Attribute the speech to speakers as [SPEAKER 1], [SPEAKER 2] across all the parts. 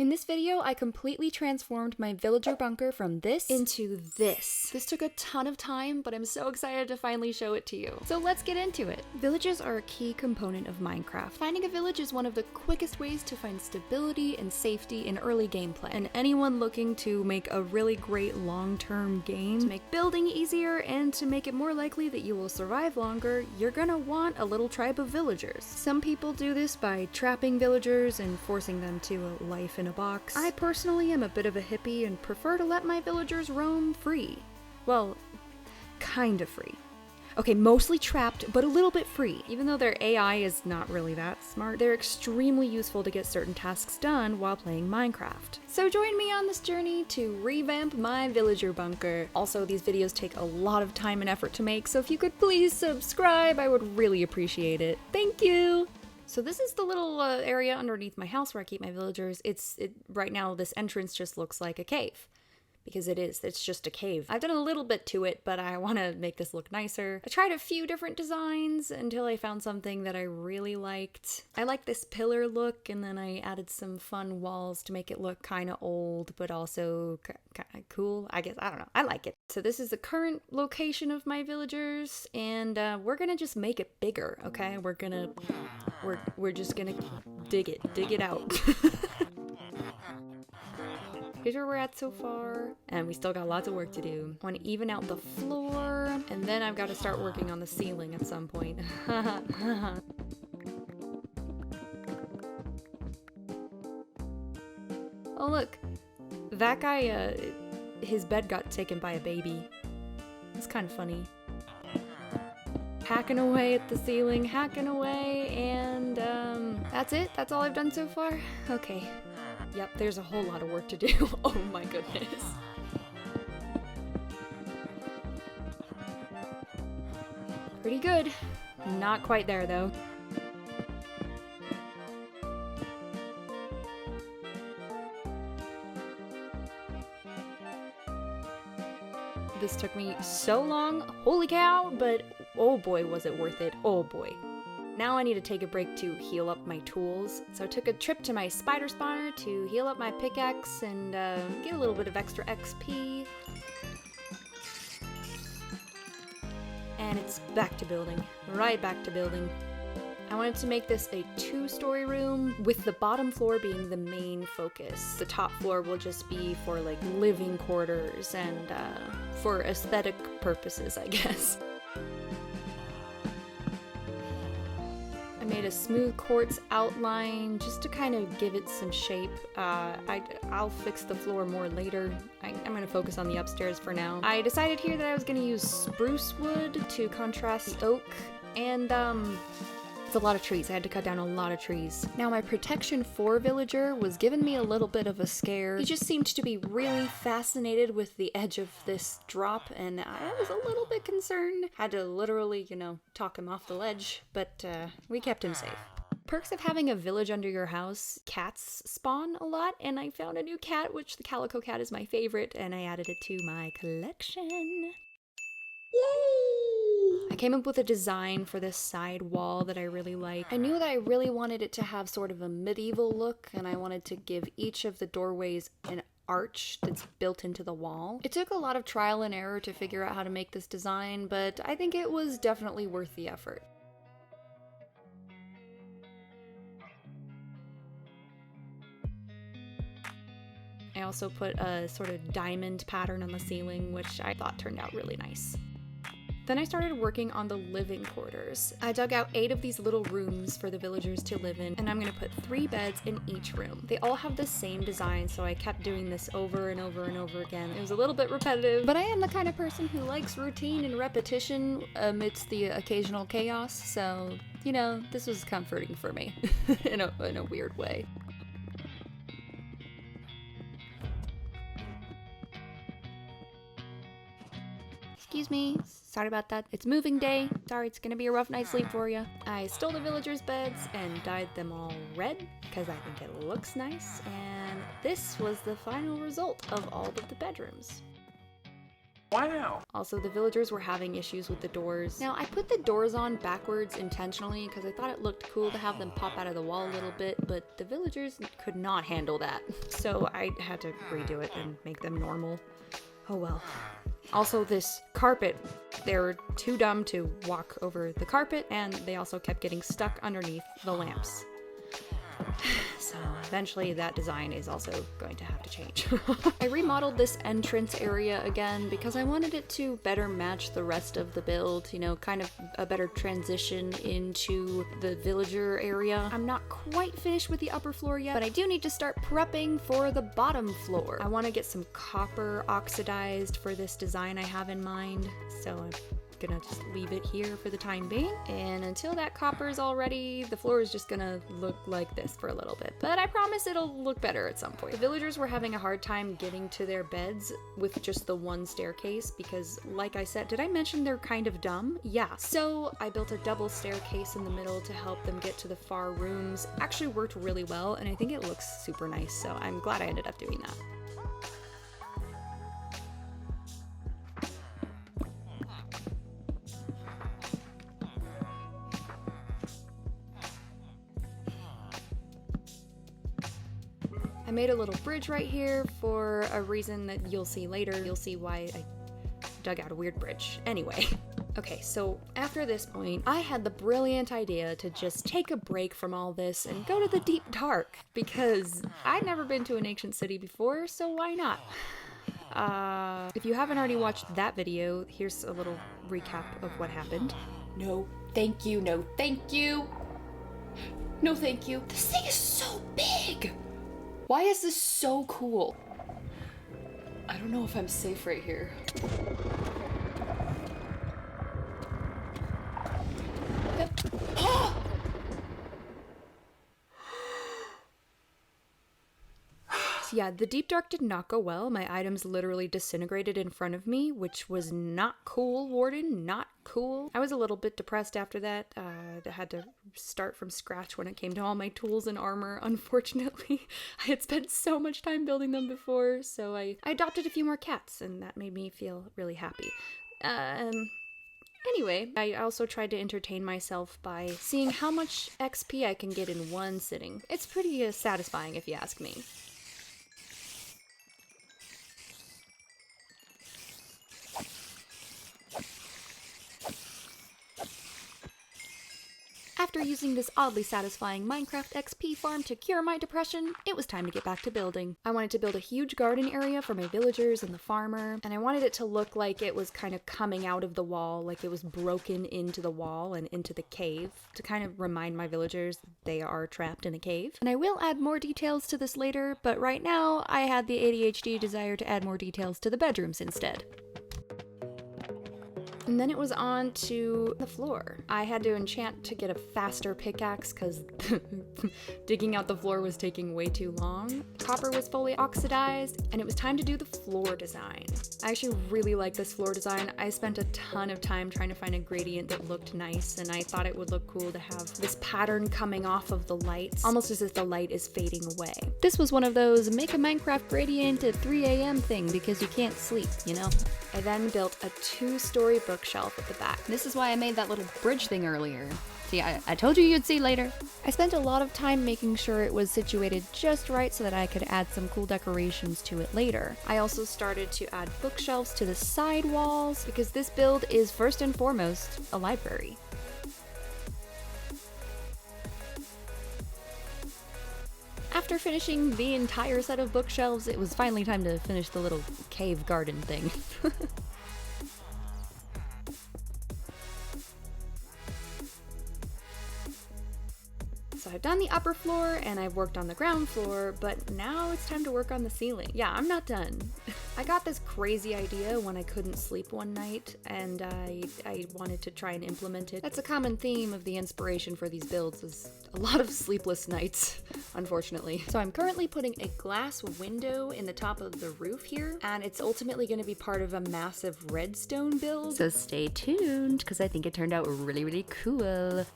[SPEAKER 1] In this video, I completely transformed my villager bunker from this into this. This took a ton of time, but I'm so excited to finally show it to you. So let's get into it. Villages are a key component of Minecraft. Finding a village is one of the quickest ways to find stability and safety in early gameplay. And anyone looking to make a really great long-term game, to make building easier and to make it more likely that you will survive longer, you're gonna want a little tribe of villagers. Some people do this by trapping villagers and forcing them to a life in a box. I personally am a bit of a hippie and prefer to let my villagers roam free. Well, kind of free. Okay, mostly trapped, but a little bit free. Even though their AI is not really that smart, they're extremely useful to get certain tasks done while playing Minecraft. So join me on this journey to revamp my villager bunker. Also, these videos take a lot of time and effort to make, so if you could please subscribe, I would really appreciate it. Thank you! So this is the little area underneath my house where I keep my villagers. Right now, this entrance just looks like a cave. Because it's just a cave. I've done a little bit to it, but I want to make this look nicer. I tried a few different designs until I found something that I really liked. I like this pillar look, and then I added some fun walls to make it look kind of old, but also kind of cool. I guess, I don't know. I like it. So this is the current location of my villagers, and we're gonna just make it bigger, okay? We're just gonna dig it out. Here's where we're at so far, and we still got lots of work to do. I want to even out the floor, and then I've got to start working on the ceiling at some point. Oh look, that guy, his bed got taken by a baby. It's kind of funny. Hacking away at the ceiling, hacking away, and that's it? That's all I've done so far? Okay. Yep, there's a whole lot of work to do. Oh my goodness. Pretty good. Not quite there though. This took me so long, holy cow, but oh boy was it worth it, oh boy. Now I need to take a break to heal up my tools, so I took a trip to my spider spawner to heal up my pickaxe and get a little bit of extra XP. And it's back to building, right back to building. I wanted to make this a 2-story room, with the bottom floor being the main focus. The top floor will just be for like living quarters and for aesthetic purposes, I guess. I made a smooth quartz outline just to kind of give it some shape. I'll fix the floor more later. I'm going to focus on the upstairs for now. I decided here that I was going to use spruce wood to contrast the oak, and it's a lot of trees. I had to cut down a lot of trees. Now my protection 4 villager was giving me a little bit of a scare. He just seemed to be really fascinated with the edge of this drop, and I was a little bit concerned. Had to literally, talk him off the ledge, but we kept him safe. Perks of having a village under your house: cats spawn a lot, and I found a new cat, which the calico cat is my favorite, and I added it to my collection. Yay! I came up with a design for this side wall that I really like. I knew that I really wanted it to have sort of a medieval look, and I wanted to give each of the doorways an arch that's built into the wall. It took a lot of trial and error to figure out how to make this design, but I think it was definitely worth the effort. I also put a sort of diamond pattern on the ceiling, which I thought turned out really nice. Then I started working on the living quarters. I dug out 8 of these little rooms for the villagers to live in, and I'm gonna put 3 beds in each room. They all have the same design, so I kept doing this over and over and over again. It was a little bit repetitive, but I am the kind of person who likes routine and repetition amidst the occasional chaos, so, this was comforting for me in a weird way. Excuse me, sorry about that. It's moving day. Sorry, it's gonna be a rough night's sleep for you. I stole the villagers' beds and dyed them all red because I think it looks nice, and this was the final result of all of the bedrooms.
[SPEAKER 2] Wow.
[SPEAKER 1] Also, the villagers were having issues with the doors. Now, I put the doors on backwards intentionally because I thought it looked cool to have them pop out of the wall a little bit, but the villagers could not handle that. So I had to redo it and make them normal. Oh well. Also, this carpet, they were too dumb to walk over the carpet, and they also kept getting stuck underneath the lamps. So eventually that design is also going to have to change. I remodeled this entrance area again because I wanted it to better match the rest of the build, you know, kind of a better transition into the villager area. I'm not quite finished with the upper floor yet, but I do need to start prepping for the bottom floor. I want to get some copper oxidized for this design I have in mind, so I'm gonna just leave it here for the time being, and until that copper is all ready, the floor is just gonna look like this for a little bit, but I promise it'll look better at some point. The villagers were having a hard time getting to their beds with just the one staircase because, like I said, did I mention they're kind of dumb? Yeah, so I built a double staircase in the middle to help them get to the far rooms. Actually worked really well, and I think it looks super nice, so I'm glad I ended up doing that. I made a little bridge right here for a reason that you'll see later. You'll see why I dug out a weird bridge. Anyway. Okay, so after this point, I had the brilliant idea to just take a break from all this and go to the deep dark, because I'd never been to an ancient city before, so why not? If you haven't already watched that video, here's a little recap of what happened.
[SPEAKER 3] No, thank you, no, thank you. No, thank you. This thing is so big. Why is this so cool? I don't know if I'm safe right here.
[SPEAKER 1] Yeah, the deep dark did not go well. My items literally disintegrated in front of me, which was not cool, Warden, not cool. I was a little bit depressed after that. I had to start from scratch when it came to all my tools and armor, unfortunately. I had spent so much time building them before, so I adopted a few more cats, and that made me feel really happy. Anyway, I also tried to entertain myself by seeing how much XP I can get in one sitting. It's pretty satisfying if you ask me. After using this oddly satisfying Minecraft XP farm to cure my depression, it was time to get back to building. I wanted to build a huge garden area for my villagers and the farmer, and I wanted it to look like it was kind of coming out of the wall, like it was broken into the wall and into the cave, to kind of remind my villagers they are trapped in a cave. And I will add more details to this later, but right now I had the ADHD desire to add more details to the bedrooms instead. And then it was on to the floor. I had to enchant to get a faster pickaxe because digging out the floor was taking way too long. Copper was fully oxidized, and it was time to do the floor design. I actually really like this floor design. I spent a ton of time trying to find a gradient that looked nice, and I thought it would look cool to have this pattern coming off of the lights, almost as if the light is fading away. This was one of those make a Minecraft gradient at 3 a.m. thing because you can't sleep, you know? I then built a 2-story bookshelf at the back. This is why I made that little bridge thing earlier. See, I told you you'd see later. I spent a lot of time making sure it was situated just right so that I could add some cool decorations to it later. I also started to add bookshelves to the side walls because this build is first and foremost a library. After finishing the entire set of bookshelves, it was finally time to finish the little cave garden thing. So I've done the upper floor and I've worked on the ground floor, but now it's time to work on the ceiling. Yeah, I'm not done. I got this crazy idea when I couldn't sleep one night, and I wanted to try and implement it. That's a common theme of the inspiration for these builds, is a lot of sleepless nights, unfortunately. So I'm currently putting a glass window in the top of the roof here, and it's ultimately going to be part of a massive redstone build. So stay tuned, because I think it turned out really, really cool.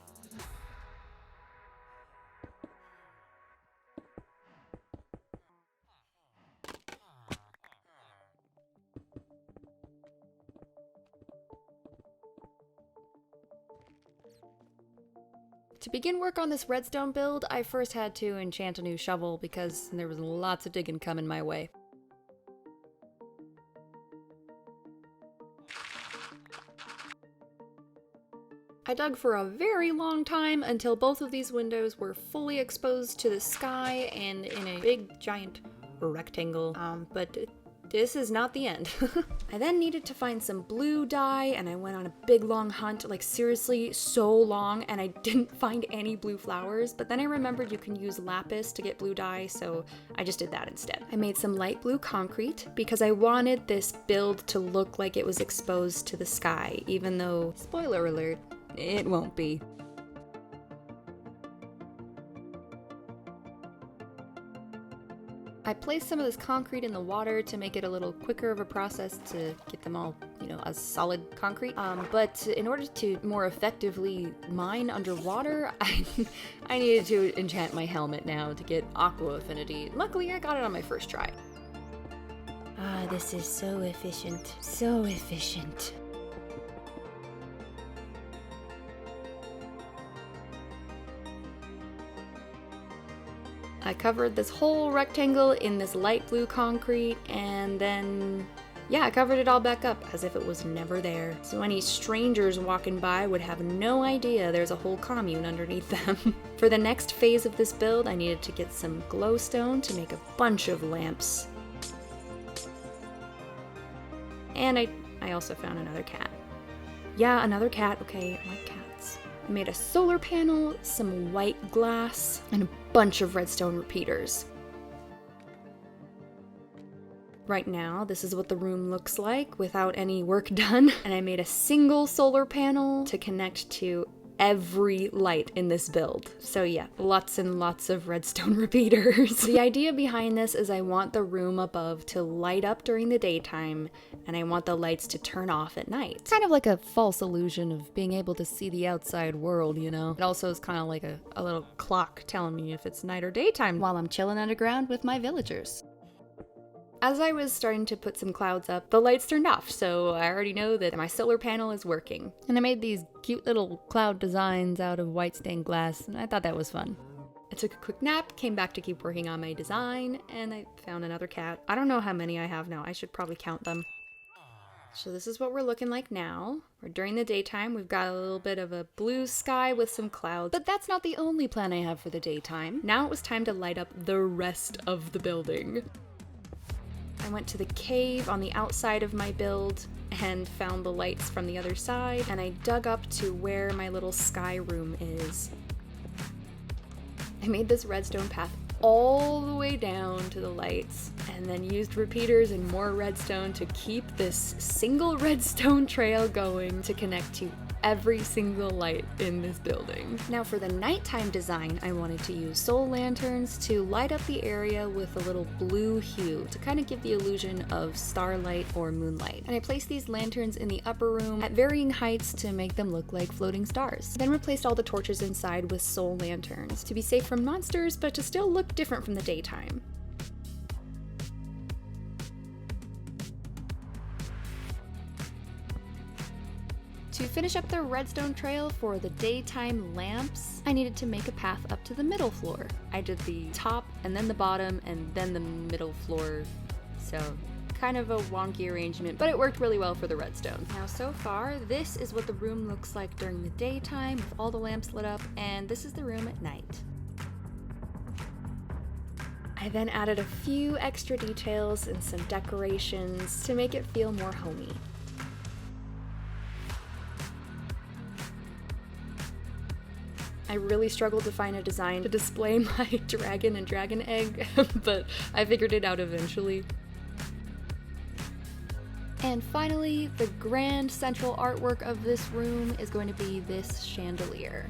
[SPEAKER 1] To begin work on this redstone build, I first had to enchant a new shovel because there was lots of digging coming my way. I dug for a very long time until both of these windows were fully exposed to the sky and in a big giant rectangle, but this is not the end. I then needed to find some blue dye and I went on a big long hunt, like seriously so long, and I didn't find any blue flowers, but then I remembered you can use lapis to get blue dye, so I just did that instead. I made some light blue concrete because I wanted this build to look like it was exposed to the sky, even though, spoiler alert, it won't be. I placed some of this concrete in the water to make it a little quicker of a process to get them all, as solid concrete. But in order to more effectively mine underwater, I needed to enchant my helmet now to get aqua affinity. Luckily, I got it on my first try. Ah, this is so efficient. So efficient. I covered this whole rectangle in this light blue concrete, and then, I covered it all back up as if it was never there. So any strangers walking by would have no idea there's a whole commune underneath them. For the next phase of this build, I needed to get some glowstone to make a bunch of lamps. And I also found another cat. Yeah, another cat. Okay, I like cats. I made a solar panel, some white glass, and a bunch of redstone repeaters. Right now, this is what the room looks like without any work done. And I made a single solar panel to connect to every light in this build. So yeah, lots and lots of redstone repeaters. The idea behind this is I want the room above to light up during the daytime, and I want the lights to turn off at night. It's kind of like a false illusion of being able to see the outside world, It also is kind of like a little clock telling me if it's night or daytime while I'm chilling underground with my villagers. As I was starting to put some clouds up, the lights turned off, so I already know that my solar panel is working. And I made these cute little cloud designs out of white stained glass, and I thought that was fun. I took a quick nap, came back to keep working on my design, and I found another cat. I don't know how many I have now, I should probably count them. So this is what we're looking like now. During the daytime, we've got a little bit of a blue sky with some clouds, but that's not the only plan I have for the daytime. Now it was time to light up the rest of the building. I went to the cave on the outside of my build and found the lights from the other side, and I dug up to where my little sky room is. I made this redstone path all the way down to the lights, and then used repeaters and more redstone to keep this single redstone trail going to connect to every single light in this building. Now for the nighttime design, I wanted to use soul lanterns to light up the area with a little blue hue to kind of give the illusion of starlight or moonlight. And I placed these lanterns in the upper room at varying heights to make them look like floating stars. Then replaced all the torches inside with soul lanterns to be safe from monsters, but to still look different from the daytime. To finish up the redstone trail for the daytime lamps, I needed to make a path up to the middle floor. I did the top and then the bottom and then the middle floor, so kind of a wonky arrangement, but it worked really well for the redstone. Now so far, this is what the room looks like during the daytime with all the lamps lit up, and this is the room at night. I then added a few extra details and some decorations to make it feel more homey. I really struggled to find a design to display my dragon and dragon egg, but I figured it out eventually. And finally, the grand central artwork of this room is going to be this chandelier.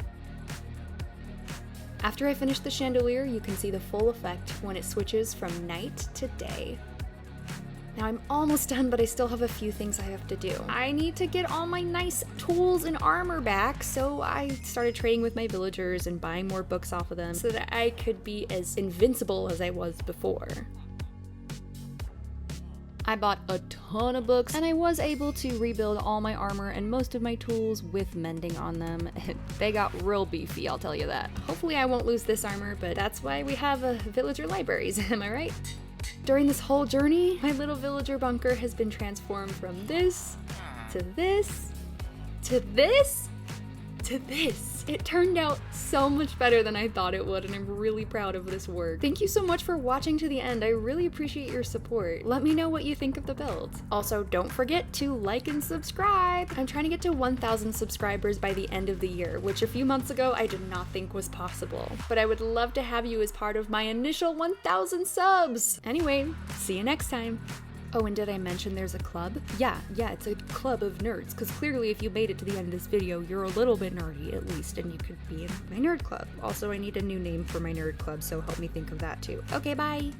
[SPEAKER 1] After I finish the chandelier, you can see the full effect when it switches from night to day. Now I'm almost done, but I still have a few things I have to do. I need to get all my nice tools and armor back, so I started trading with my villagers and buying more books off of them so that I could be as invincible as I was before. I bought a ton of books, and I was able to rebuild all my armor and most of my tools with mending on them. They got real beefy, I'll tell you that. Hopefully I won't lose this armor, but that's why we have villager libraries, am I right? During this whole journey, my little villager bunker has been transformed from this, to this, to this, to this. It turned out so much better than I thought it would, and I'm really proud of this work. Thank you so much for watching to the end. I really appreciate your support. Let me know what you think of the build. Also, don't forget to like and subscribe. I'm trying to get to 1,000 subscribers by the end of the year, which a few months ago I did not think was possible. But I would love to have you as part of my initial 1,000 subs. Anyway, see you next time. Oh, and did I mention there's a club? Yeah, it's a club of nerds, because clearly if you made it to the end of this video, you're a little bit nerdy, at least, and you could be in my nerd club. Also, I need a new name for my nerd club, so help me think of that too. Okay, bye!